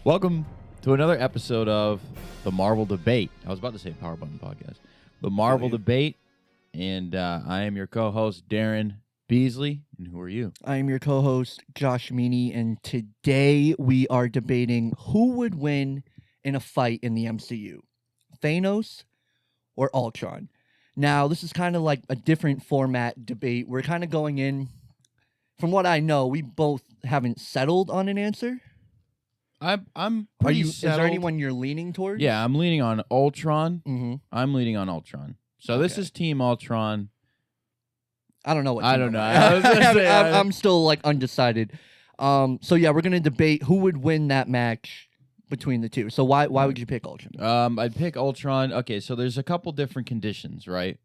Welcome to another episode of the Marvel Debate. I was about to say Power Button Podcast. The Marvel Debate, and I am your co-host, Darren Beasley. And who are you? I am your co-host, Josh Meany, and today we are debating who would win in a fight in the MCU, Thanos or Ultron. Now, this is kind of like a different format debate. We're kind of going in, from what I know, we both haven't settled on an answer. I'm pretty settled. Is there anyone you're leaning towards? Yeah, I'm leaning on Ultron. Mm-hmm. I'm leaning on Ultron. So this is Team Ultron. I don't know what. I don't know. I'm still like undecided. So yeah, we're gonna debate who would win that match between the two. So why would you pick Ultron? I'd pick Ultron. Okay, so there's a couple different conditions, right?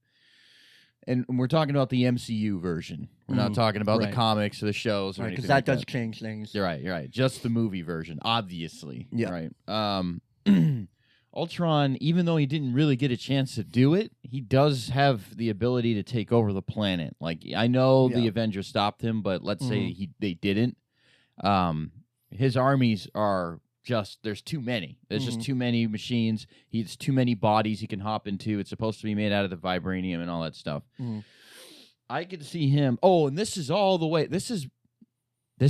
And we're talking about the MCU version. We're not talking about the comics or the shows or anything. Because that does change things. You're right. Just the movie version, obviously. Yeah. Right. Ultron, even though he didn't really get a chance to do it, he does have the ability to take over the planet. Like, I know the Avengers stopped him, but let's say they didn't. His armies are just, there's too many. There's just too many machines. He's too many bodies he can hop into. It's supposed to be made out of the vibranium and all that stuff. I could see him. Oh, and this is all the way. This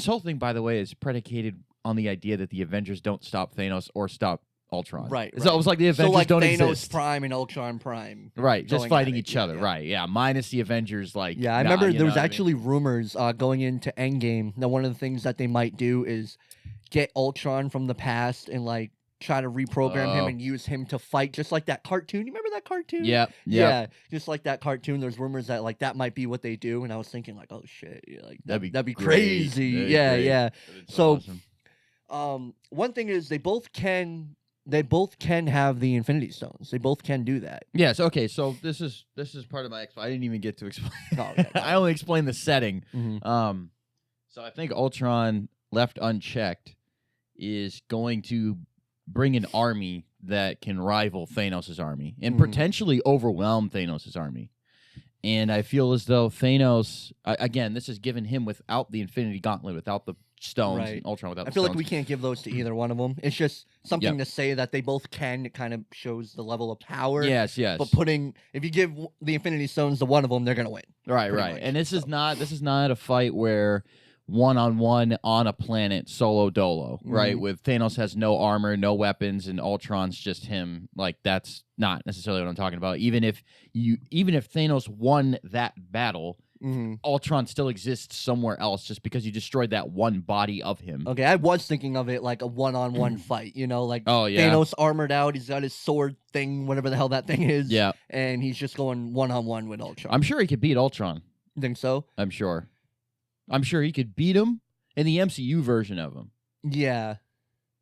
whole thing, by the way, is predicated on the idea that the Avengers don't stop Thanos or stop Ultron. Right. So it was like the Avengers don't Thanos exist. Prime and Ultron Prime. Right. Just fighting each other. Yeah. Right. Yeah. Minus the Avengers. Like. Yeah. I remember there was actually rumors going into Endgame that one of the things that they might do is get Ultron from the past and like try to reprogram him and use him to fight, just like that cartoon. You remember that cartoon? Yeah, just like that cartoon. There's rumors that like that might be what they do, and I was thinking like, oh shit, like that'd be crazy. Yeah. So, awesome. One thing is they both can have the Infinity Stones. They both can do that. Yes. Okay. So this is part of my. I didn't even get to explain. I only explained the setting. So I think Ultron, left unchecked, is going to bring an army that can rival Thanos' army and potentially overwhelm Thanos' army. And I feel as though Thanos, again, this is given him without the Infinity Gauntlet, without the stones, and Ultron without the stones. I feel like we can't give those to either one of them. It's just something to say that they both can. It kind of shows the level of power. Yes. But if you give the Infinity Stones to one of them, they're going to win. Right. Much. And this is not a fight where one-on-one on a planet solo dolo, right? With Thanos has no armor, no weapons, and Ultron's just him. Like, that's not necessarily what I'm talking about. Even if Thanos won that battle, Ultron still exists somewhere else just because you destroyed that one body of him. Okay, I was thinking of it like a one-on-one fight, like Thanos armored out, he's got his sword thing, whatever the hell that thing is, and he's just going one-on-one with Ultron. I'm sure he could beat Ultron. You think so? I'm sure he could beat him in the MCU version of him. Yeah,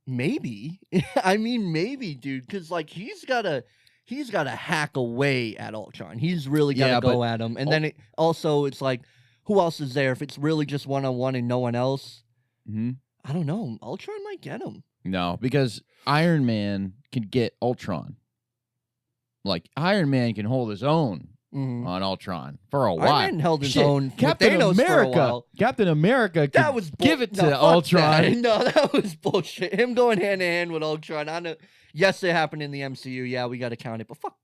maybe. I mean, maybe, dude, because like he's got to hack away at Ultron. He's really got to go at him. And then it's like, who else is there? If it's really just one-on-one and no one else, I don't know. Ultron might get him. No, because Iron Man can get Ultron. Like, Iron Man can hold his own on Ultron for a while. Iron Man held his own. Captain Thanos America. For a while. Captain America. That was give it to Ultron. No, that was bullshit. Him going hand in hand with Ultron. I know. Yes, it happened in the MCU. Yeah, we got to count it. But fuck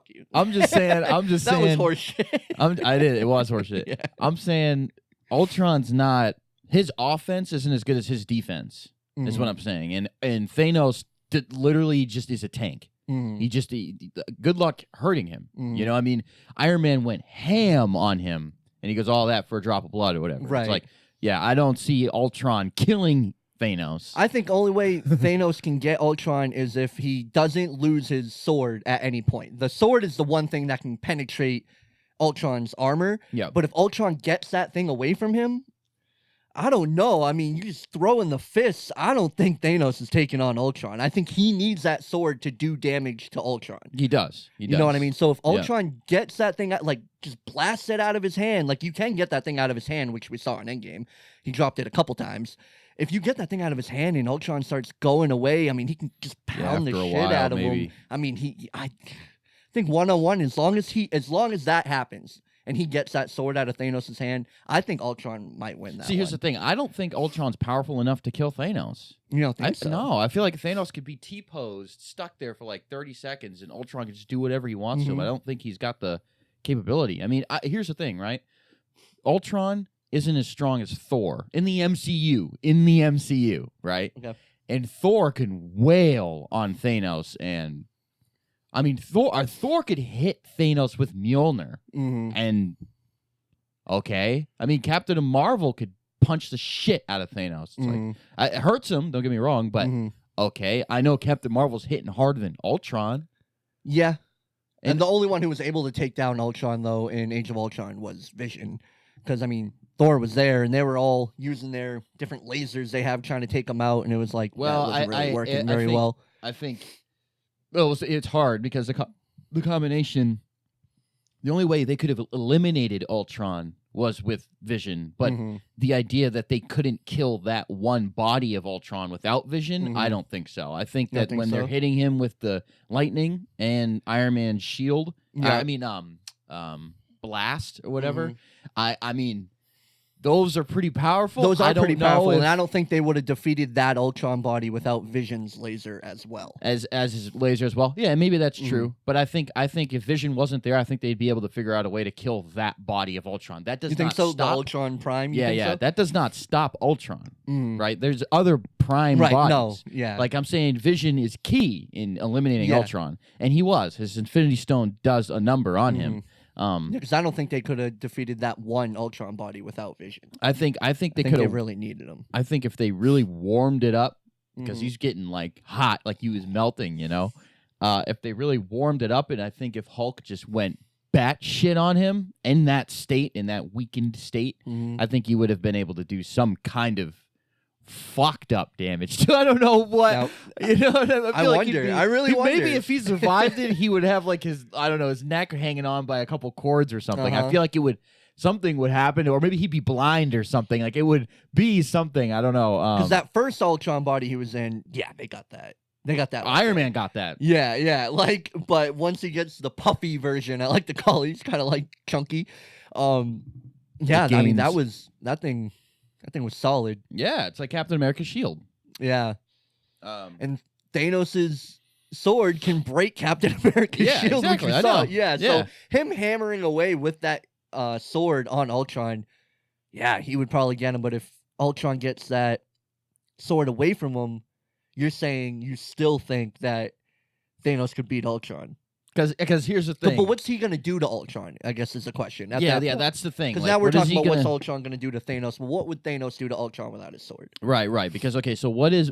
you. I'm just saying. That was horseshit. I did. It was horseshit. Yeah. I'm saying Ultron's not. His offense isn't as good as his defense. Is what I'm saying. And Thanos literally just is a tank. Good luck hurting him. I mean, Iron Man went ham on him, and he goes all that for a drop of blood or whatever. Right. It's like, I don't see Ultron killing Thanos. I think only way Thanos can get Ultron is if he doesn't lose his sword at any point. The sword is the one thing that can penetrate Ultron's armor. Yeah. But if Ultron gets that thing away from him, I don't know. I mean, you just throw in the fists. I don't think Thanos is taking on Ultron. I think he needs that sword to do damage to Ultron. He does. You know what I mean? So if Ultron gets that thing, like, just blasts it out of his hand, like, you can get that thing out of his hand, which we saw in Endgame. He dropped it a couple times. If you get that thing out of his hand and Ultron starts going away, I mean, he can just pound the shit out of him. I mean, I think one-on-one, as long as that happens, and he gets that sword out of Thanos' hand, I think Ultron might win that. See, here's the thing. I don't think Ultron's powerful enough to kill Thanos. You don't think so? No, I feel like Thanos could be T-posed, stuck there for like 30 seconds, and Ultron could just do whatever he wants to him. I don't think he's got the capability. I mean, here's the thing, right? Ultron isn't as strong as Thor in the MCU. Right? Okay. And Thor can wail on Thanos, and I mean, Thor could hit Thanos with Mjolnir, and okay, I mean, Captain Marvel could punch the shit out of Thanos. It's like it hurts him. Don't get me wrong, but okay, I know Captain Marvel's hitting harder than Ultron. Yeah, and the only one who was able to take down Ultron though in Age of Ultron was Vision, because I mean, Thor was there, and they were all using their different lasers they have trying to take him out, and it was like, well, that wasn't really working very well. I think, well, it's hard because the combination, the only way they could have eliminated Ultron was with Vision, but the idea that they couldn't kill that one body of Ultron without Vision, I don't think so. I think that when they're hitting him with the lightning and Iron Man's shield, blast or whatever, I mean, those are pretty powerful. Those are pretty powerful, and I don't think they would have defeated that Ultron body without Vision's laser as well. As his laser as well. Yeah, maybe that's true. But I think if Vision wasn't there, I think they'd be able to figure out a way to kill that body of Ultron. That does not stop. The Ultron Prime? Yeah. That does not stop Ultron. Right? There's other Prime bodies. Like I'm saying, Vision is key in eliminating Ultron, and he was. His Infinity Stone does a number on him. Because I don't think they could have defeated that one Ultron body without Vision. I think they could have really needed him. I think if they really warmed it up, because he's getting like hot, like he was melting, you know. If they really warmed it up, and I think if Hulk just went batshit on him in that state, in that weakened state, I think he would have been able to do some kind of fucked up damage. I don't know what. Now, you know, I wonder. I really wonder. Maybe if he survived it, he would have like his neck hanging on by a couple cords or something. I feel like something would happen, or maybe he'd be blind or something. Like it would be something. I don't know. Because that first Ultron body he was in, they got that. They got that. Iron Man got that. Yeah. Like, but once he gets the puffy version, I like to call it, he's kind of like chunky. I mean that thing. That thing was solid. Yeah, it's like Captain America's shield. Yeah. And Thanos' sword can break Captain America's shield. Exactly. Which we saw. Yeah, so him hammering away with that sword on Ultron, he would probably get him. But if Ultron gets that sword away from him, you're saying you still think that Thanos could beat Ultron. Because here's the thing. But what's he going to do to Ultron, I guess is the question. That's the thing. Because now we're talking about what's Ultron going to do to Thanos. But what would Thanos do to Ultron without his sword? Right. Because, okay, so what is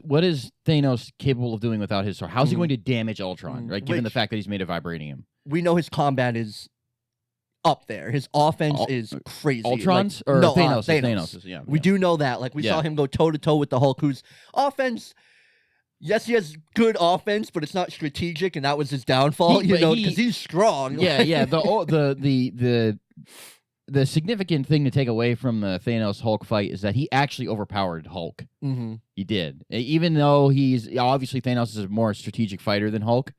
Thanos capable of doing without his sword? How's he going to damage Ultron, right? Given the fact that he's made of vibranium. We know his combat is up there. His offense is crazy. Ultron's? Like, or no, Thanos'? Yeah. We do know that. Like, we saw him go toe-to-toe with the Hulk, whose offense... Yes, he has good offense, but it's not strategic, and that was his downfall. Because he's strong. Yeah. The significant thing to take away from the Thanos Hulk fight is that he actually overpowered Hulk. He did, even though obviously Thanos is a more strategic fighter than Hulk.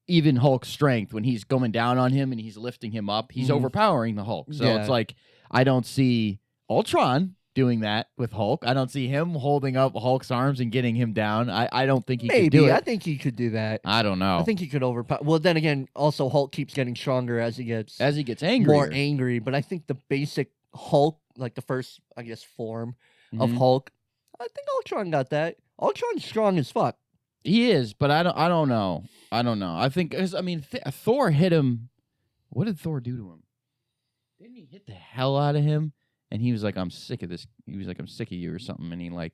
Even Hulk's strength, when he's going down on him and he's lifting him up, he's overpowering the Hulk. So it's like I don't see Ultron doing that with Hulk. I don't see him holding up Hulk's arms and getting him down. I don't think he could do it. I think he could do that. I don't know. I think he could overpower. Well, then again, also Hulk keeps getting stronger as he gets angry, more angry. But I think the basic Hulk, like the first, I guess, form of Hulk, I think Ultron got that. Ultron's strong as fuck. He is, but I don't know. I think Thor hit him. What did Thor do to him? Didn't he hit the hell out of him? And he was like, I'm sick of this. He was like, I'm sick of you or something. And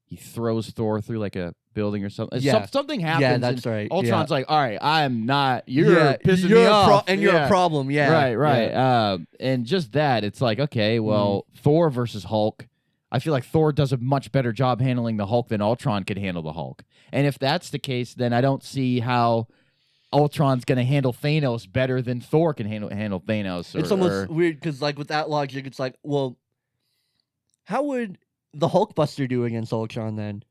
he throws Thor through like a building or something. Something happens. Yeah, that's right. Ultron's like, all right, I'm not, you're pissing me off. And you're a problem, Right. Yeah. And just that, it's like, okay, well, Thor versus Hulk. I feel like Thor does a much better job handling the Hulk than Ultron could handle the Hulk. And if that's the case, then I don't see how Ultron's going to handle Thanos better than Thor can handle Thanos. It's almost weird because, like, with that logic, it's like, well, how would the Hulkbuster do against Ultron then?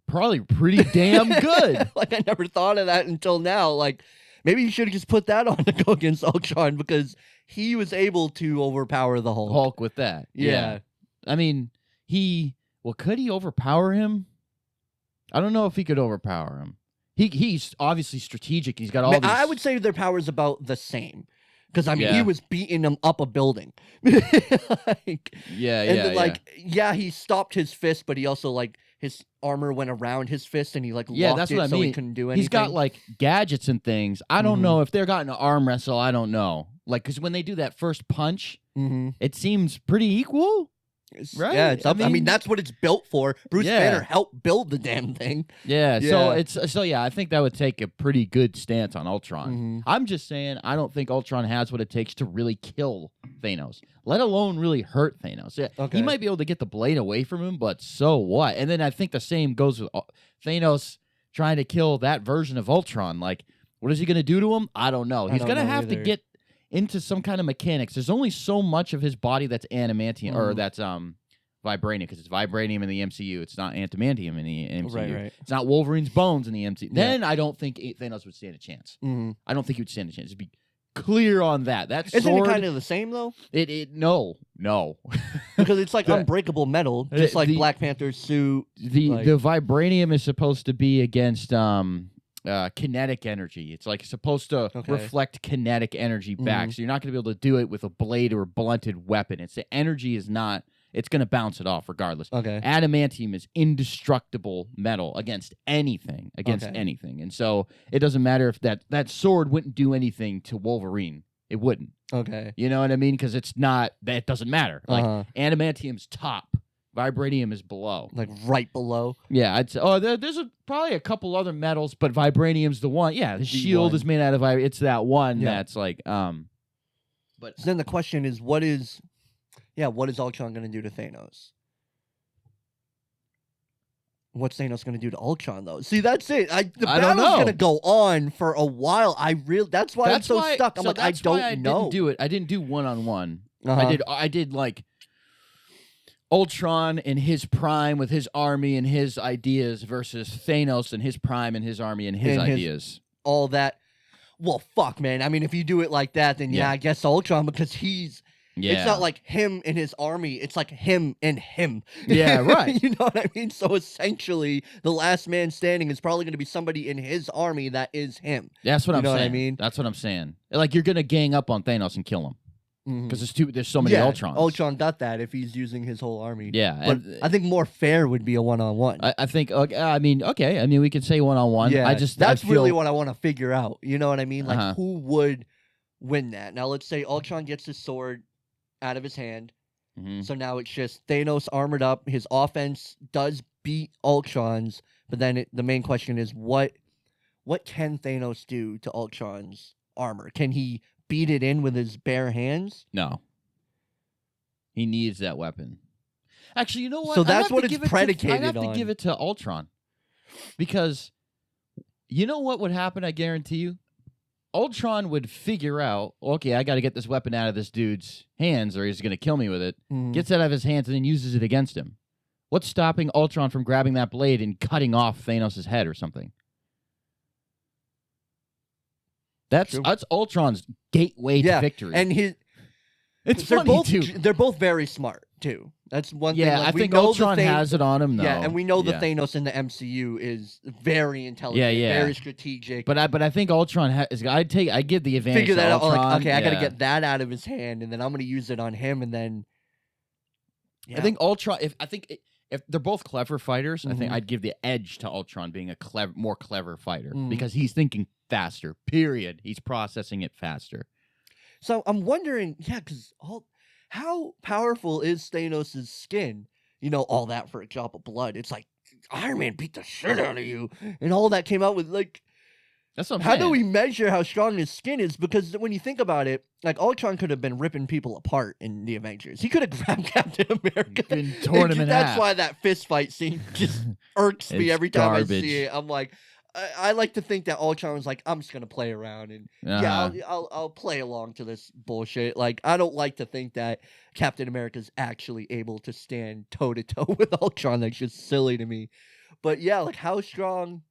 Probably pretty damn good. Like, I never thought of that until now. Like, maybe you should have just put that on to go against Ultron because he was able to overpower the Hulk. Hulk with that. Yeah. I mean, could he overpower him? I don't know if he could overpower him. He's obviously strategic. He's got all these... I would say their power's about the same. Because, I mean, he was beating him up a building. He stopped his fist, but he also, like, his armor went around his fist, and he, like, locked that's it what I mean. He couldn't do anything. He's got, like, gadgets and things. I don't know if they're got an arm wrestle. I don't know. Like, because when they do that first punch, it seems pretty equal. Right? Yeah, I mean, that's what it's built for. Bruce Banner helped build the damn thing. Yeah, so I think that would take a pretty good stance on Ultron. I'm just saying, I don't think Ultron has what it takes to really kill Thanos, let alone really hurt Thanos. Yeah, he might be able to get the blade away from him, but so what? And then I think the same goes with Thanos trying to kill that version of Ultron. Like, what is he going to do to him? I don't know. He's going to have to get into some kind of mechanics. There's only so much of his body that's adamantium or that's vibranium, because it's vibranium in the MCU. It's not adamantium in the MCU. Right. It's not Wolverine's bones in the MCU. Then I don't think Thanos would stand a chance. I don't think he would stand a chance. To be clear on that. Isn't it kind of the same though? No. Because it's like unbreakable metal, just like Black Panther's suit. The vibranium is supposed to be against kinetic energy. It's like supposed to reflect kinetic energy back. So you're not going to be able to do it with a blade or a blunted weapon. It's the energy is not. It's going to bounce it off regardless. Adamantium is indestructible metal against anything. And so it doesn't matter if that sword wouldn't do anything to Wolverine. It wouldn't. You know what I mean? Because it's not. That doesn't matter. Like adamantium's top. Vibranium is below. Like right below? Yeah. I'd say, there's probably a couple other metals, but vibranium's the one. Yeah, the shield is made out of vibranium. It's that one that's like... But then the question is, what is Ultron going to do to Thanos? What's Thanos going to do to Ultron, though? See, that's it. The battle's going to go on for a while. That's why I'm so stuck. I'm I don't know. Didn't do it. I didn't do one-on-one. I did like Ultron in his prime with his army and his ideas versus Thanos in his prime and his army and his ideas. All that. Well, fuck, man. I mean, if you do it like that, then I guess Ultron, because he's... It's not like him and his army. It's like him and him. Yeah, right. You know what I mean? So essentially, the last man standing is probably going to be somebody in his army that is him. That's what I'm saying. What I mean? That's what I'm saying. Like, you're going to gang up on Thanos and kill him. Because there's so many Ultrons. Ultron got that if he's using his whole army. Yeah. But I think more fair would be a one-on-one. I think, I mean, we could say one-on-one. Yeah, that's really what I want to figure out. You know what I mean? Like, who would win that? Now, let's say Ultron gets his sword out of his hand. So now it's just Thanos armored up. His offense does beat Ultron's, but then the main question is, what can Thanos do to Ultron's armor? Can he beat it in with his bare hands? No. He needs that weapon. Actually, you know what? So that's what it's predicated on. I'd have to give it to Ultron. Because you know what would happen, I guarantee you? Ultron would figure out, okay, I got to get this weapon out of this dude's hands or he's going to kill me with it. Gets it out of his hands and then uses it against him. What's stopping Ultron from grabbing that blade and cutting off Thanos' head or something? That's Ultron's gateway to victory. And it's funny, too. They're both very smart, too. That's one thing. Yeah, I think Ultron has it on him, though. Yeah, and we know the Thanos in the MCU is very intelligent, very strategic. But I think Ultron I give the advantage to Ultron. Out, okay, I got to get that out of his hand, and then I'm going to use it on him, and then... Yeah. I think Ultron... If they're both clever fighters, I think I'd give the edge to Ultron being a more clever fighter because he's thinking faster, period. He's processing it faster. So I'm wondering, because... How powerful is Thanos' skin? You know, all that for a drop of blood. It's like, Iron Man beat the shit out of you. And all that came out with, like... That's what I'm saying. How do we measure how strong his skin is? Because when you think about it, like, Ultron could have been ripping people apart in the Avengers. He could have grabbed Captain America. Been torn him in half. That's why that fist fight scene just irks me every time I see it. I'm like... I like to think that Ultron was like, I'm just gonna play around and I'll play along to this bullshit. Like, I don't like to think that Captain America's actually able to stand toe to toe with Ultron. That's just silly to me. But yeah, like how strong?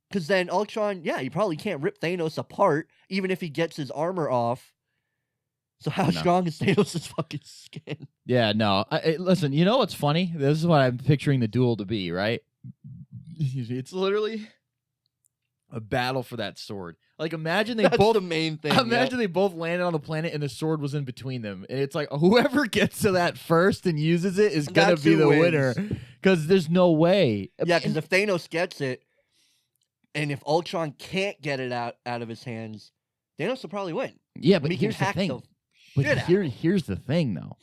Because then Ultron, he probably can't rip Thanos apart even if he gets his armor off. So how strong is Thanos' fucking skin? Yeah, no. Listen, you know what's funny? This is what I'm picturing the duel to be, right? It's literally a battle for that sword. Like, imagine they That's both the main thing. Imagine they both landed on the planet and the sword was in between them. And it's like whoever gets to that first and uses it is going to be the winner. Because there's no way. Yeah, because if Thanos gets it, and if Ultron can't get it out of his hands, Thanos will probably win. Yeah, but here's the thing. Here's the thing, though.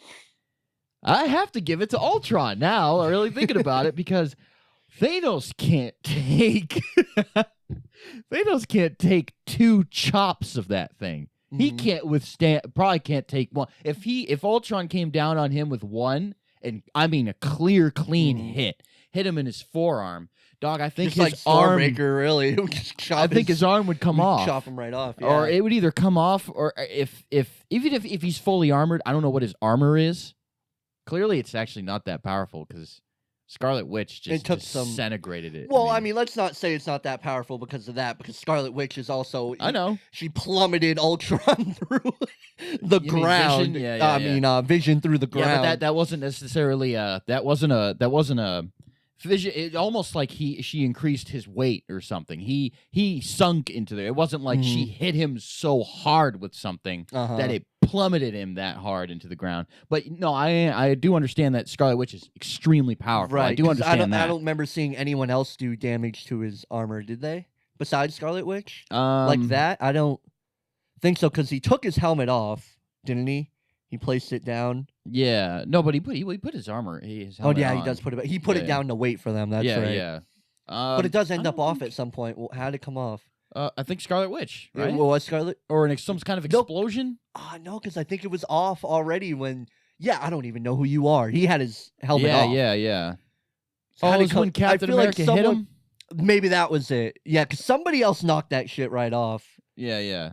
I have to give it to Ultron now, really thinking about it, because Thanos can't take... Thanos can't take 2 chops of that thing. He can't withstand. Probably can't take one. If Ultron came down on him with one, and I mean a clear, clean hit him in his forearm, dog. I think just his like arm. Breaker, really. I think his arm would come off. Chop him right off. Yeah. Or it would either come off, or even if he's fully armored, I don't know what his armor is. Clearly, it's actually not that powerful because Scarlet Witch just disintegrated it. Well, I mean, let's not say it's not that powerful because of that, because Scarlet Witch is also... I know. She plummeted Ultron through the ground. Vision? Vision through the ground. Yeah, but that wasn't necessarily that wasn't a vision. It almost like she increased his weight or something. He sunk into there. It wasn't like she hit him so hard with something that it plummeted him that hard into the ground. But no, I do understand that Scarlet Witch is extremely powerful. Right. I do understand that. I don't remember seeing anyone else do damage to his armor, did they? Besides Scarlet Witch? Like that? I don't think so, because he took his helmet off, didn't he? He placed it down. Yeah. No, but he put his armor. His helmet on. He does put it back. He put it down to wait for them. That's right. Yeah. But it does end up off at some point. Well, how did it come off? I think Scarlet Witch, right? Well, was Scarlet? Or some kind of explosion? No, because I think it was off already when... Yeah, I don't even know who you are. He had his helmet off. Yeah. So it was when Captain America hit him? Maybe that was it. Yeah, because somebody else knocked that shit right off. Yeah.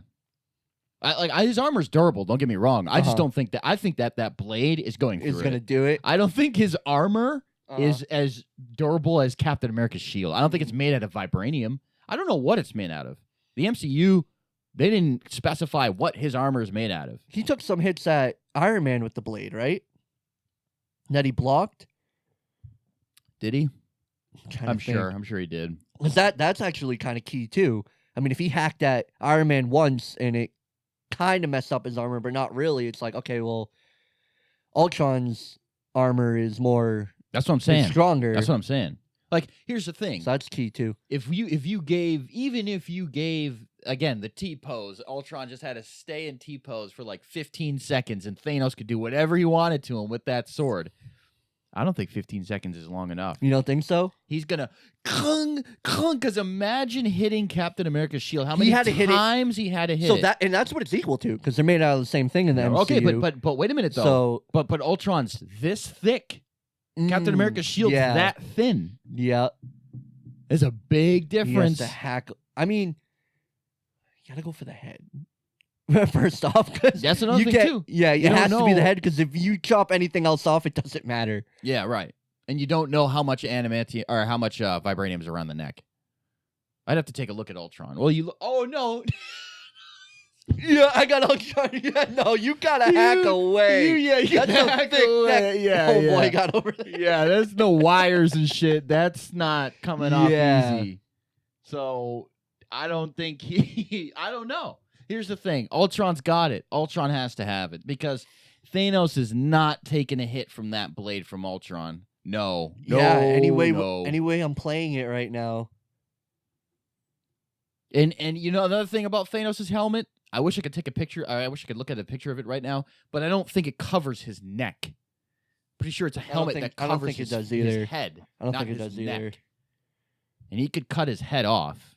His armor's durable, don't get me wrong. I just don't think that... I think that blade is going through going to do it. I don't think his armor is as durable as Captain America's shield. I don't think it's made out of vibranium. I don't know what it's made out of. The MCU, they didn't specify what his armor is made out of. He took some hits at Iron Man with the blade, right? That he blocked? Did he? I'm sure he did. Because that's actually kind of key, too. I mean, if he hacked at Iron Man once and it kind of messed up his armor, but not really, it's like, okay, well, Ultron's armor is more... That's what I'm saying. Stronger. That's what I'm saying. Like, here's the thing. So that's key, too. If you gave, again, the T-pose, Ultron just had to stay in T-pose for like 15 seconds, and Thanos could do whatever he wanted to him with that sword. I don't think 15 seconds is long enough. You don't think so? He's going to kung, because imagine hitting Captain America's shield. How many times he had to hit it? And that's what it's equal to, because they're made out of the same thing in the MCU. Okay, but wait a minute, though. But Ultron's this thick. Captain America's shield's that thin. Yeah. There's a big difference. He has to hack. I mean, you got to go for the head. First off. That's another thing, too. Yeah, it has to be the head, because if you chop anything else off, it doesn't matter. Yeah, right. And you don't know how much adamantium or how much vibranium is around the neck. I'd have to take a look at Ultron. Well, oh, no. Yeah, I got Ultron. Yeah, no, you gotta hack away. You gotta hack away. Yeah, boy got over there. Yeah, there's no wires and shit. That's not coming off easy. So I don't think I don't know. Here's the thing. Ultron's got it. Ultron has to have it because Thanos is not taking a hit from that blade from Ultron. No. Anyway, I'm playing it right now. And you know another thing about Thanos' helmet? I wish I could take a picture. I wish I could look at a picture of it right now, but I don't think it covers his neck. Pretty sure it's a helmet that covers his head. I don't think it does either. And he could cut his head off.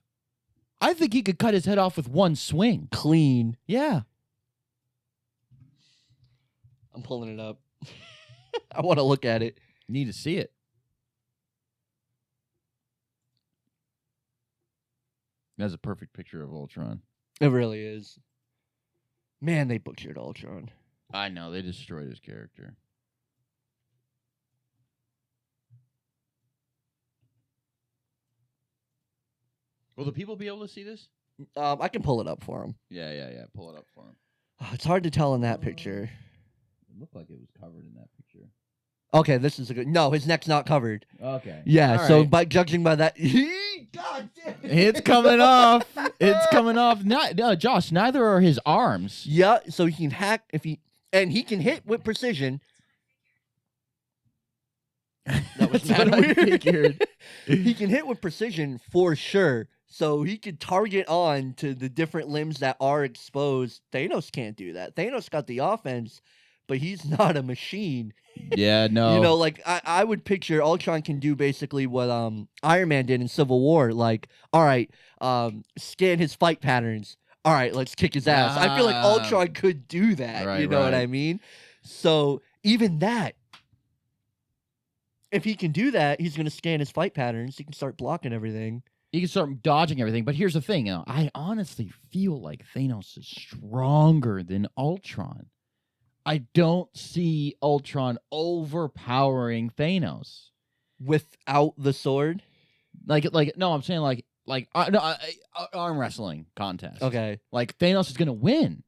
I think he could cut his head off with one swing. Clean. Yeah. I'm pulling it up. I want to look at it. You need to see it. That's a perfect picture of Ultron. It really is. Man, they butchered Ultron. I know. They destroyed his character. Will the people be able to see this? I can pull it up for him. Yeah. Pull it up for him. It's hard to tell in that picture. It looked like it was covered in that picture. Okay, this is a good. No, his neck's not covered. Okay. Yeah, All so right. by judging by that, God damn it. It's coming off. It's coming off. No, Josh, neither are his arms. Yeah, so he can hack and he can hit with precision. That was That's mad what I weird. figured. He can hit with precision for sure. So he could target on to the different limbs that are exposed. Thanos can't do that. Thanos got the offense, but he's not a machine. Yeah, no. You know, like I would picture Ultron can do basically what Iron Man did in Civil War. Like, all right, scan his fight patterns. All right, let's kick his ass. I feel like Ultron could do that. Right, you know what right. I mean? So even that, if he can do that, he's going to scan his fight patterns. He can start blocking everything. You can start dodging everything. But here's the thing. I honestly feel like Thanos is stronger than Ultron. I don't see Ultron overpowering Thanos Without the sword? No, I'm saying arm wrestling contest. Okay. Like Thanos is gonna win.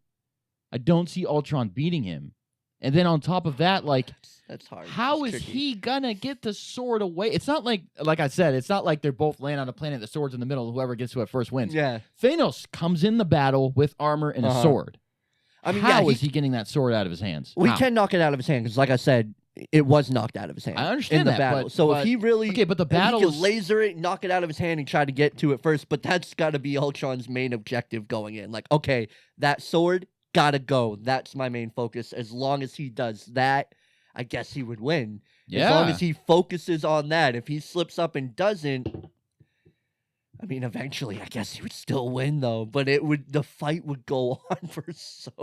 I don't see Ultron beating him. And then on top of that, like, that's hard. how That's is tricky. he gonna get the sword away? It's not like I said, it's not like they're both laying on a planet. The sword's in the middle. Whoever gets to it first wins. Yeah. Thanos comes in the battle with armor and a sword. I mean, how is he getting that sword out of his hands? We How? can knock it out of his hand because, like I said, it was knocked out of his hand. I understand in the that, battle. but- So but- if he really, Okay, but the if he battle can laser it, knock it out of his hand, and try to get to it first. But that's got to be Ultron's main objective going in. Like, okay, that sword gotta go. That's my main focus. As long as he does that, I guess he would win. Yeah. As long as he focuses on that. If he slips up and doesn't, I mean, eventually, I guess he would still win though. But the fight would go on for so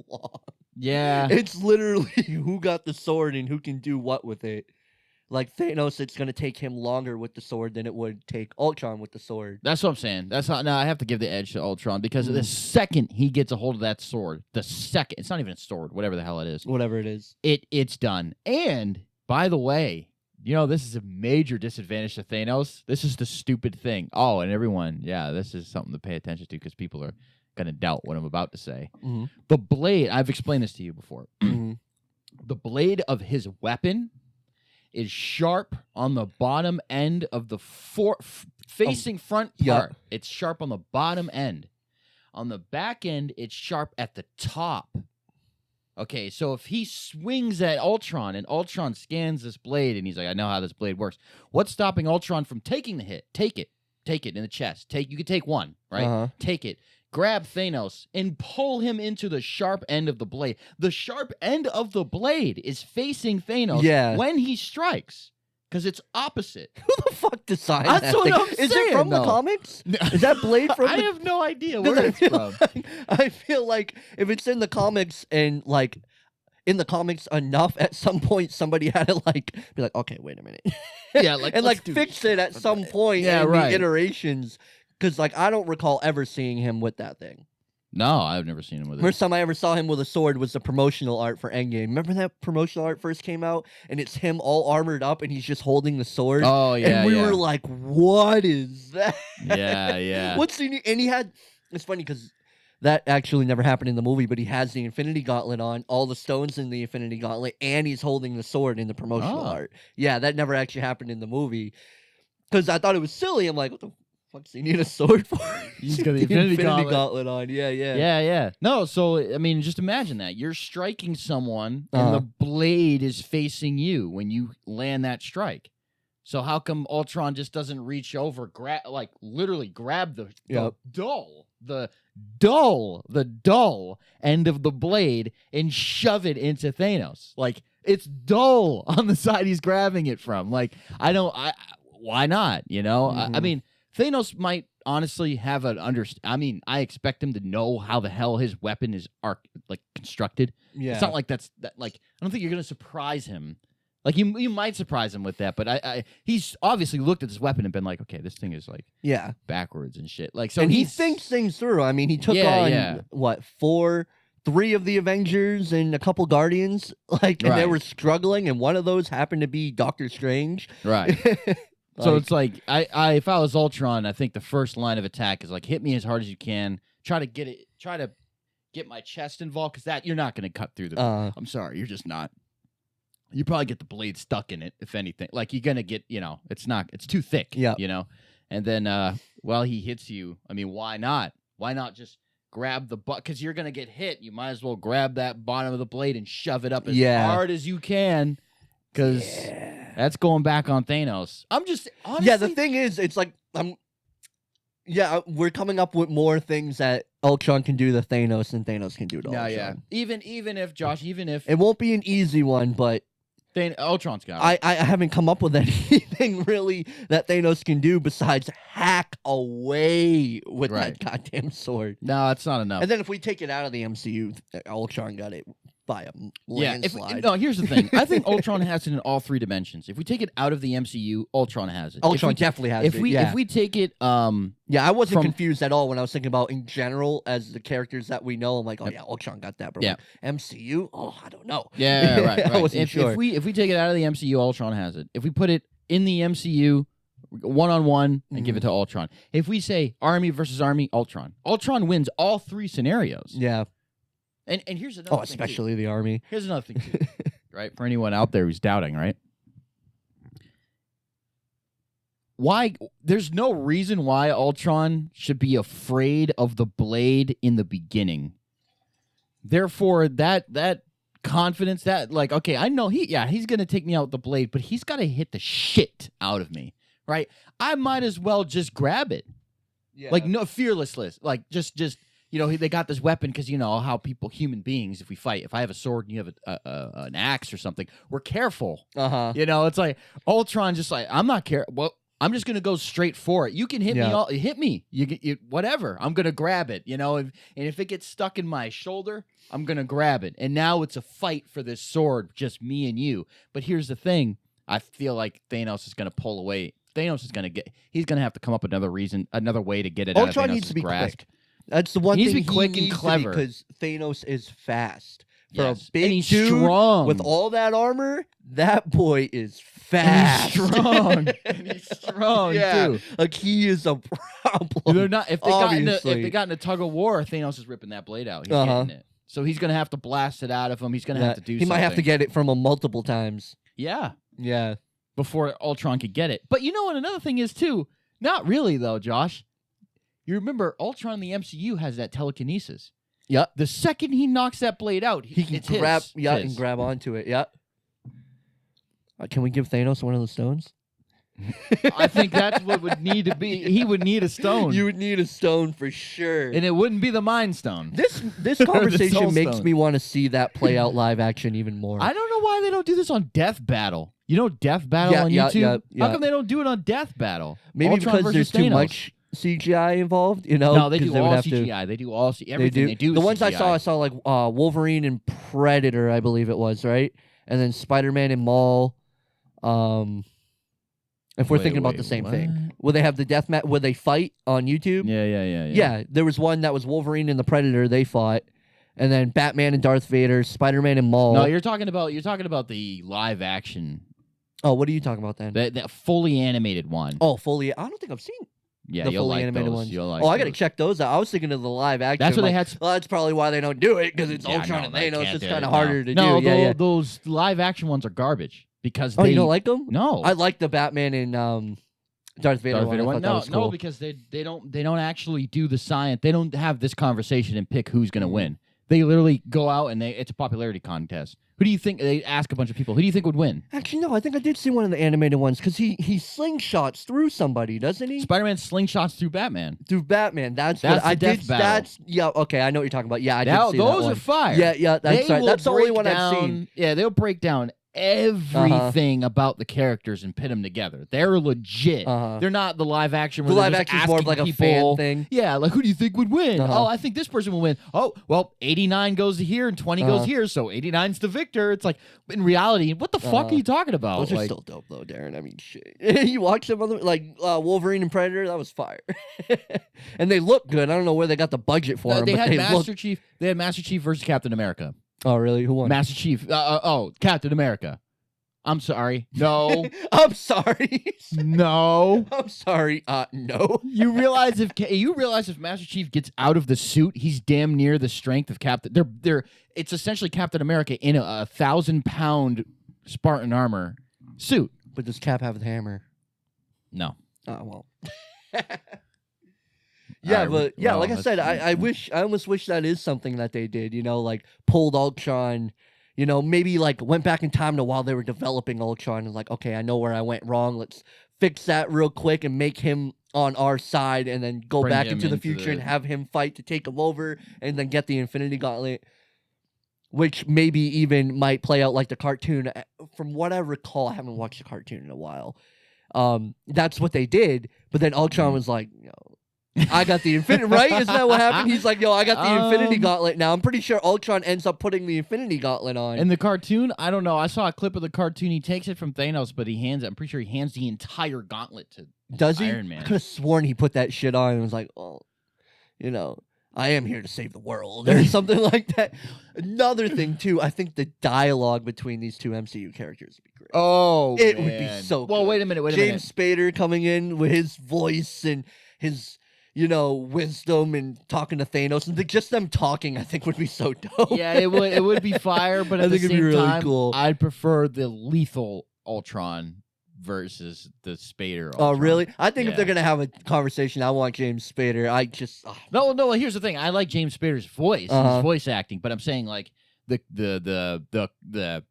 long. Yeah. It's literally who got the sword and who can do what with it. Like Thanos, it's going to take him longer with the sword than it would take Ultron with the sword. That's what I'm saying. That's not. No, I have to give the edge to Ultron because the second he gets a hold of that sword, it's not even a sword, whatever the hell it is. Whatever it is. It's done. And by the way, this is a major disadvantage to Thanos. This is the stupid thing. Oh, and everyone, this is something to pay attention to because people are gonna doubt what I'm about to say. Mm-hmm. The blade. I've explained this to you before. Mm-hmm. The blade of his weapon is sharp on the bottom end of the facing front part. Yep. It's sharp on the bottom end. On the back end, it's sharp at the top. Okay, so if he swings at Ultron and Ultron scans this blade and he's like, I know how this blade works. What's stopping Ultron from taking the hit? Take it. Take it in the chest. You can take one, right? Uh-huh. Take it. Grab Thanos and pull him into the sharp end of the blade. The sharp end of the blade is facing Thanos when he strikes because it's opposite. Who the fuck designed That's that what thing? I'm Is saying, it from the though. comics? Is that blade from I the... have no idea Because where I it's feel from. I feel like if it's in the comics and like in the comics enough, at some point somebody had to like be like, okay, wait a minute. Yeah, like and let's like do fix it at some point Yeah, in right. the iterations. Because like I don't recall ever seeing him with that thing. No, I've never seen him with it. First time I ever saw him with a sword was the promotional art for Endgame. Remember that promotional art first came out and it's him all armored up and he's just holding the sword. Oh yeah, and we yeah. were like, "What is that?" Yeah. What's the and he had? It's funny because that actually never happened in the movie, but he has the Infinity Gauntlet on, all the stones in the Infinity Gauntlet, and he's holding the sword in the promotional art. Yeah, that never actually happened in the movie because I thought it was silly. I'm like, what the fuck does he need a sword for? He's got the Infinity Gauntlet on. Yeah. Yeah. No, so I mean, just imagine that you're striking someone and the blade is facing you when you land that strike. So how come Ultron just doesn't reach over, literally grab the dull end of the blade and shove it into Thanos? Like it's dull on the side he's grabbing it from. Like why not? I mean, Thanos might honestly have I expect him to know how the hell his weapon is constructed. Yeah. It's not like I don't think you're gonna surprise him. Like you might surprise him with that, but he's obviously looked at this weapon and been like, okay, this thing is like backwards and shit. Like so, and he thinks things through. I mean, he took on what 3 of the Avengers and a couple Guardians, and they were struggling, and one of those happened to be Doctor Strange. Right. So it's like if I was Ultron, I think the first line of attack is like hit me as hard as you can. Try to get get my chest involved because that you're not going to cut through the. I'm sorry, you're just not. You probably get the blade stuck in it, if anything. Like you're gonna get, it's too thick. Yeah. And then while he hits you, I mean, why not? Why not just grab the butt? Because you're gonna get hit. You might as well grab that bottom of the blade and shove it up as hard as you can. Because that's going back on Thanos. I'm just honestly. Yeah, the thing is, it's like we're coming up with more things that Ultron can do to Thanos than Thanos can do to Ultron. Yeah. Even if Josh, it won't be an easy one, but Ultron's got it. I haven't come up with anything really that Thanos can do besides hack away with that goddamn sword. No, it's not enough. And then if we take it out of the MCU, Ultron got it by a landslide. Here's the thing. I think Ultron has it in all three dimensions. If we take it out of the MCU, Ultron has it. Ultron definitely has it. If we take it, I wasn't confused at all when I was thinking about in general as the characters that we know. I'm like, oh yeah, Ultron got that, bro. Yeah. MCU, I don't know. Yeah, right. I wasn't sure. If we take it out of the MCU, Ultron has it. If we put it in the MCU, 1-on-1 and give it to Ultron. If we say army versus army, Ultron wins all three scenarios. Yeah. And here's another thing, especially the army. Here's another thing, too, right? For anyone out there who's doubting, right? Why? There's no reason why Ultron should be afraid of the blade in the beginning. Therefore, that confidence, I know he's going to take me out with the blade, but he's got to hit the shit out of me, right? I might as well just grab it. Yeah. Like, no, fearlessness. Like, just they got this weapon because you know how human beings, if we fight, if I have a sword and you have an axe or something, we're careful. It's like Ultron just like, I'm not careful. Well, I'm just gonna go straight for it. You can hit me, hit me. You whatever. I'm gonna grab it. And if it gets stuck in my shoulder, I'm gonna grab it. And now it's a fight for this sword, just me and you. But here's the thing: I feel like Thanos is gonna pull away. He's gonna have to come up with another way to get it Ultron out of Thanos' needs to be grasp. Quick. That's the one thing he needs to be quick and clever because Thanos is fast. For a and big he's dude strong with all that armor, that boy is fast. And he's strong. And he's strong too. Like he is a problem. They're not if they got in a tug of war, Thanos is ripping that blade out. He's getting it. So he's gonna have to blast it out of him. He's gonna have to do something. He might have to get it from him multiple times. Yeah. Yeah. Before Ultron could get it. But you know what another thing is too? Not really though, Josh. You remember Ultron in the MCU has that telekinesis. Yep. The second he knocks that blade out, he can grab and grab onto it. Yep. Can we give Thanos one of the stones? I think that's what would need to be. He would need a stone. You would need a stone for sure. And it wouldn't be the Mind Stone. This conversation makes me want to see that play out live action even more. I don't know why they don't do this on Death Battle. You know Death Battle on YouTube? Yeah. How come they don't do it on Death Battle? Maybe Ultron because there's too much CGI involved, No, they do all CGI. They do all everything. They do the ones CGI. I saw like Wolverine and Predator, I believe it was, right? And then Spider-Man and Maul. If we're thinking about the same thing, will they have the death match? Will they fight on YouTube? Yeah. There was one that was Wolverine and the Predator. They fought, and then Batman and Darth Vader, Spider-Man and Maul. No, you're talking about the live action. Oh, what are you talking about then? That fully animated one. Oh, fully. I don't think I've seen. Yeah, the fully animated ones. I gotta check those out. I was thinking of the live action. That's what they had. Well, that's probably why they don't do it because it's Ultron and Thanos. It's kind of harder to do. No, those live action ones are garbage because you don't like them? No, I like the Batman and Darth Vader one. No, because they don't actually do the science. They don't have this conversation and pick who's gonna win. They literally go out and it's a popularity contest. Who do you think? They ask a bunch of people. Who do you think would win? Actually, no. I think I did see one of the animated ones because he slingshots through somebody, doesn't he? Spider-Man slingshots through Batman. That's what I did. Battle. Okay. I know what you're talking about. Yeah, I did see those that are fire. Yeah. That's right. That's the only one I've seen. Yeah, they'll break down everything about the characters and pit them together. They're legit. They're not the live action. The live action is more of like a fan thing. Yeah, like who do you think would win? Oh, I think this person will win. Oh, well, 89 goes to here and 20 goes here, so 89's the victor. It's like in reality, what the fuck are you talking about? Those are still dope though, Darren. I mean, shit. You watch some other Wolverine and Predator. That was fire, and they look good. I don't know where they got the budget for them. They had Master Chief. They had Master Chief versus Captain America. Oh, really? Who won? Master Chief. Captain America. I'm sorry. No. I'm sorry. No. I'm sorry. No. You realize if Master Chief gets out of the suit, he's damn near the strength of Captain. It's essentially Captain America in a 1,000-pound Spartan armor suit. But does Cap have the hammer? No. Oh well. Yeah, but yeah, like I said, I almost wish that is something that they did. Like pulled Ultron. Maybe like went back in time to while they were developing Ultron and like, okay, I know where I went wrong. Let's fix that real quick and make him on our side, and then go back into the future and have him fight to take him over, and then get the Infinity Gauntlet, which maybe even might play out like the cartoon. From what I recall, I haven't watched the cartoon in a while. That's what they did, but then Ultron was like, I got the Infinity, right? Isn't that what happened? He's like, I got the Infinity Gauntlet now. I'm pretty sure Ultron ends up putting the Infinity Gauntlet on. In the cartoon, I don't know. I saw a clip of the cartoon. He takes it from Thanos, but I'm pretty sure he hands the entire gauntlet to Iron Man. I could have sworn he put that shit on and was like, I am here to save the world, or something like that. Another thing, too, I think the dialogue between these two MCU characters would be great. Oh, it would be so good. Well, wait a minute. James Spader coming in with his voice and his... wisdom and talking to Thanos, and just them talking, I think would be so dope. Yeah, it would be fire, but at the same time, cool. I'd prefer the lethal Ultron versus the Spader Ultron. Oh, really? I think if they're gonna have a conversation, I want James Spader. No. Here's the thing. I like James Spader's voice, his voice acting, but I'm saying like the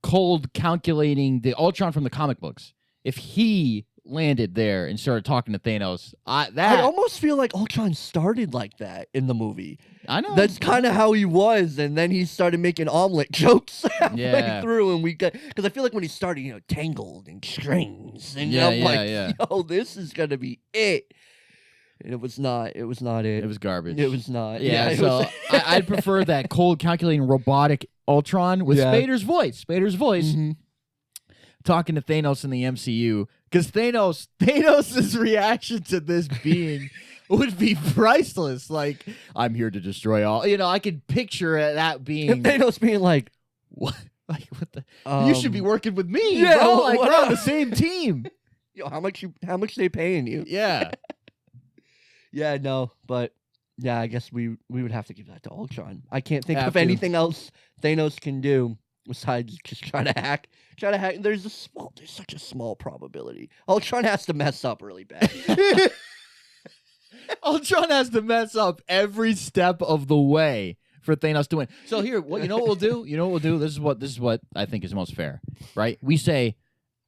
cold calculating the Ultron from the comic books. If he landed there and started talking to Thanos, I almost feel like Ultron started like that in the movie. I know. That's kind of how he was, and then he started making omelet jokes halfway through, and because I feel like when he started, tangled and strings, and I'm like, this is gonna be it. And it was not. It was not it. It was garbage. It was not. Yeah. So I'd prefer that cold, calculating, robotic Ultron with Spader's voice. Mm-hmm. Talking to Thanos in the MCU, because Thanos' reaction to this being would be priceless. Like, I'm here to destroy all. I could picture that being Thanos being like, what? Like, what the? You should be working with me, bro. Like, we're on the same team. How much they paying you? Yeah. Yeah, no, but yeah, I guess we would have to give that to Ultron. I can't think of anything else Thanos can do besides just try to hack. There's such a small probability. Ultron has to mess up really bad. Ultron has to mess up every step of the way for Thanos to win. So here, what we'll do? This is what I think is most fair, right? We say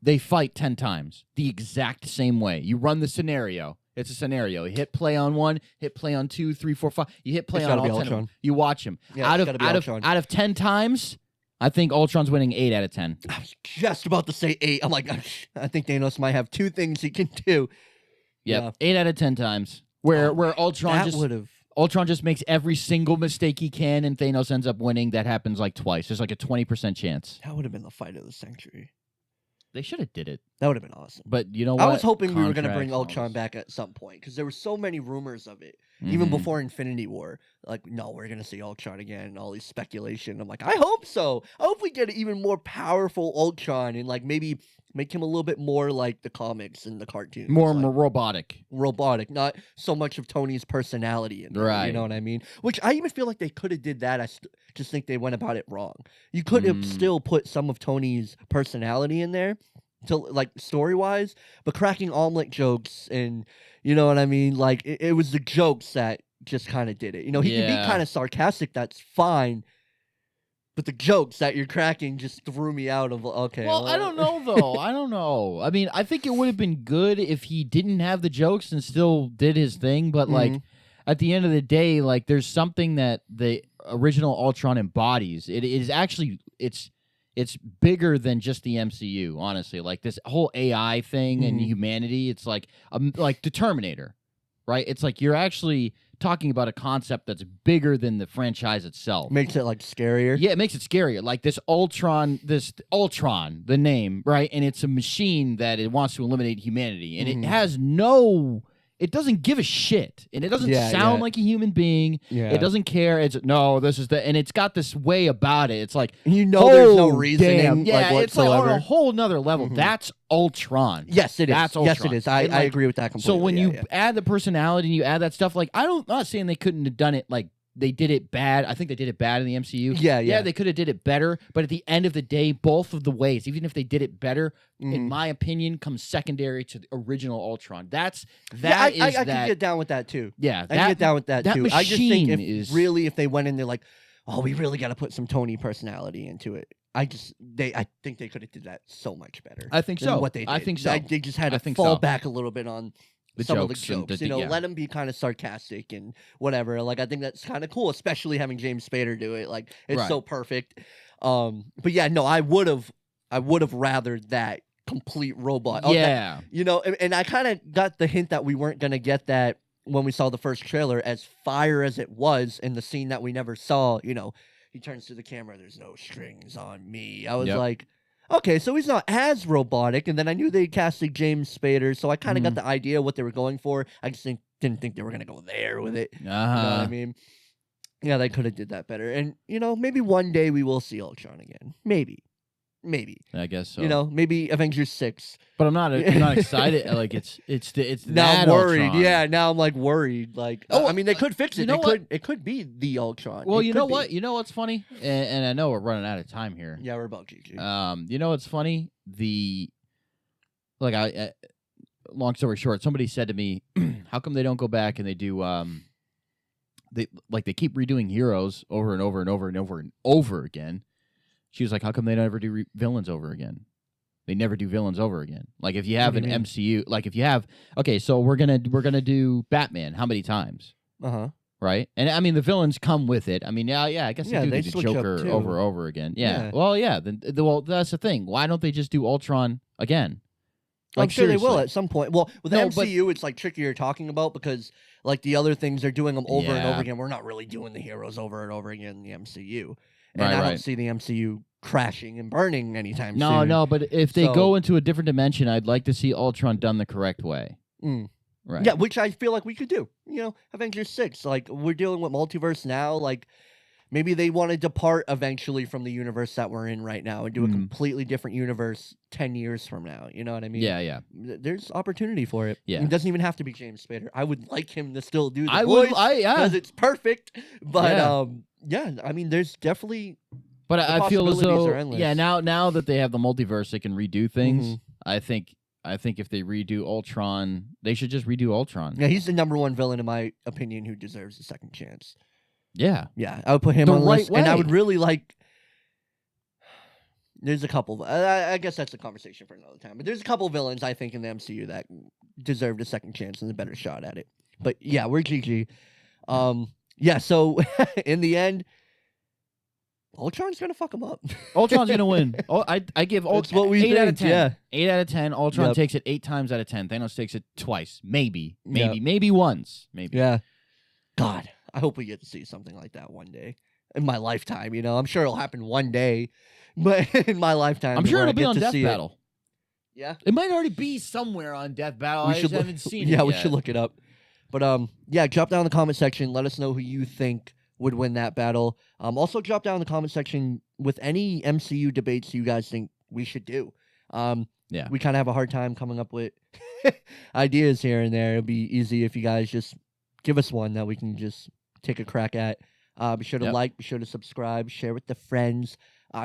they fight 10 times the exact same way. You run the scenario. It's a scenario. You hit play on 1, hit play on 2, 3, 4, 5. You hit play on all 10 of them. You watch him. Yeah, out of 10 times, I think Ultron's winning 8 out of 10. I was just about to say 8. I'm like, I think Thanos might have 2 things he can do. Yep. Yeah. 8 out of 10 times. Where Ultron just makes every single mistake he can, and Thanos ends up winning. That happens like twice. There's like a 20% chance. That would have been the fight of the century. They should have did it. That would have been awesome. But you know what? I was hoping we were going to bring Ultron back at some point, because there were so many rumors of it, even before Infinity War. Like, no, we're going to see Ultron again, and all these speculation. I'm like, I hope so. I hope we get an even more powerful Ultron, and like maybe make him a little bit more like the comics and the cartoons. More robotic. Robotic, not so much of Tony's personality in there, right. You know what I mean? Which I even feel like they could have did that. I just think they went about it wrong. You could have still put some of Tony's personality in there, to like story-wise, but cracking omelet jokes, and you know what I mean? Like it was the jokes that just kind of did it. He can be kind of sarcastic, that's fine. But the jokes that you're cracking just threw me out of, okay. Well, I don't know, though. I don't know. I mean, I think it would have been good if he didn't have the jokes and still did his thing. But, like, at the end of the day, like, there's something that the original Ultron embodies. It is actually, it's bigger than just the MCU, honestly. Like, this whole AI thing and humanity, it's like the Terminator, right? It's like you're actually talking about a concept that's bigger than the franchise itself. Makes it like scarier. Yeah, it makes it scarier. Like this Ultron, the name, right? And it's a machine that it wants to eliminate humanity, and it has no it doesn't give a shit, and it doesn't Yeah, sound yeah. like a human being. Yeah. It doesn't care. It's no, this is the, and it's got this way about it. It's like there's no oh, reasoning, damn. Yeah, like, it's like on whatsoever. a whole nother level. Mhm. That's Ultron. Yes, it is. That's Yes, Ultron. it is. I And, like, agree with that completely. So when yeah, you add the personality and you add that stuff, like I'm not saying they couldn't have done it like they did it bad. I think they did it bad in the MCU. Yeah. They could have did it better. But at the end of the day, both of the ways, even if they did it better, in my opinion, comes secondary to the original Ultron. I can get down with that too. Yeah, I can get down with that too. I just think if they went in there like, oh, we really got to put some Tony personality into it. I think they could have did that so much better. I think than so. What they did. I think so. They just had to think fall so. back a little bit on some of the jokes. Let them be kind of sarcastic and whatever. Like, I think that's kind of cool, especially having James Spader do it. Like, it's so perfect. But yeah, no, I would have rather that complete robot. Yeah. And I kind of got the hint that we weren't going to get that when we saw the first trailer, as fire as it was in the scene that we never saw. He turns to the camera, there's no strings on me. I was like, okay, so he's not as robotic. And then I knew they casted James Spader, so I kind of got the idea what they were going for. I just didn't think they were going to go there with it. You know what I mean? Yeah, they could have did that better. And, maybe one day we will see Ultron again. Maybe. I guess so. Maybe Avengers 6. But I'm not excited. Like it's now that I'm worried. Ultron. Yeah, now I'm like worried. Like, I mean, they could fix it. It could be the Ultron. Well, you know what? You know what's funny? And I know we're running out of time here. Yeah, we're about GG. You know what's funny? Long story short, somebody said to me, "How come they don't go back and they do they keep redoing heroes over and over and over and over and over again?" She was like, "How come they never do villains over again? They never do villains over again. Like if you have an MCU, like if you have so we're gonna do Batman. How many times? Right? And I mean the villains come with it. I mean I guess they do the Joker over and over again. Yeah. Well, yeah. Then that's the thing. Why don't they just do Ultron again? Like, I'm sure they will at some point. Well, with the MCU, it's like trickier talking about because like the other things they're doing them over and over again. We're not really doing the heroes over and over again in the MCU. And I don't see the MCU crashing and burning anytime soon. No, but if they go into a different dimension, I'd like to see Ultron done the correct way. Right. Yeah, which I feel like we could do. Avengers 6. Like, we're dealing with multiverse now. Like, maybe they want to depart eventually from the universe that we're in right now and do a completely different universe 10 years from now. You know what I mean? Yeah. There's opportunity for it. Yeah. It doesn't even have to be James Spader. I would like him to still do the voice because it's perfect. But, yeah, I mean, there's definitely... But I feel as though, yeah, now that they have the multiverse, they can redo things. I think if they redo Ultron, they should just redo Ultron. Yeah, he's the number one villain, in my opinion, who deserves a second chance. Yeah. Yeah, I would put him on the list. And I would really like... There's a couple... I guess that's a conversation for another time. But there's a couple villains, I think, in the MCU that deserved a second chance and a better shot at it. But yeah, we're GG. Yeah, so in the end... Ultron's gonna fuck him up. Ultron's gonna win. I give Ultron 8 out of 10. Yeah. 8 out of 10. Ultron takes it 8 times out of 10. Thanos takes it twice. Maybe once. Maybe. Yeah. God, I hope we get to see something like that one day in my lifetime. I'm sure it'll happen one day, but in my lifetime, I'm sure it'll be on Death Battle. Yeah, it might already be somewhere on Death Battle. I just haven't seen it. Yeah, we should look it up. But yeah, drop down in the comment section. Let us know who you think would win that battle. Also drop down in the comment section with any MCU debates you guys think we should do. Yeah. We kind of have a hard time coming up with ideas here and there. It'd be easy if you guys just give us one that we can just take a crack at. Be sure to like, be sure to subscribe, share with the friends.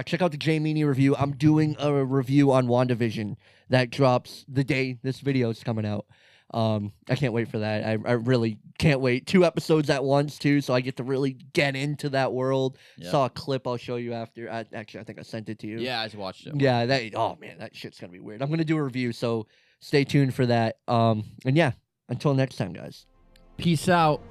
Check out the J Meanie review. I'm doing a review on WandaVision that drops the day this video is coming out. I can't wait for that. I really can't wait. 2 episodes at once, too, so I get to really get into that world. Yep. Saw a clip I'll show you after. Actually, I think I sent it to you. Yeah, I just watched it. Yeah, oh, man, that shit's going to be weird. I'm going to do a review, so stay tuned for that. And yeah, until next time, guys. Peace out.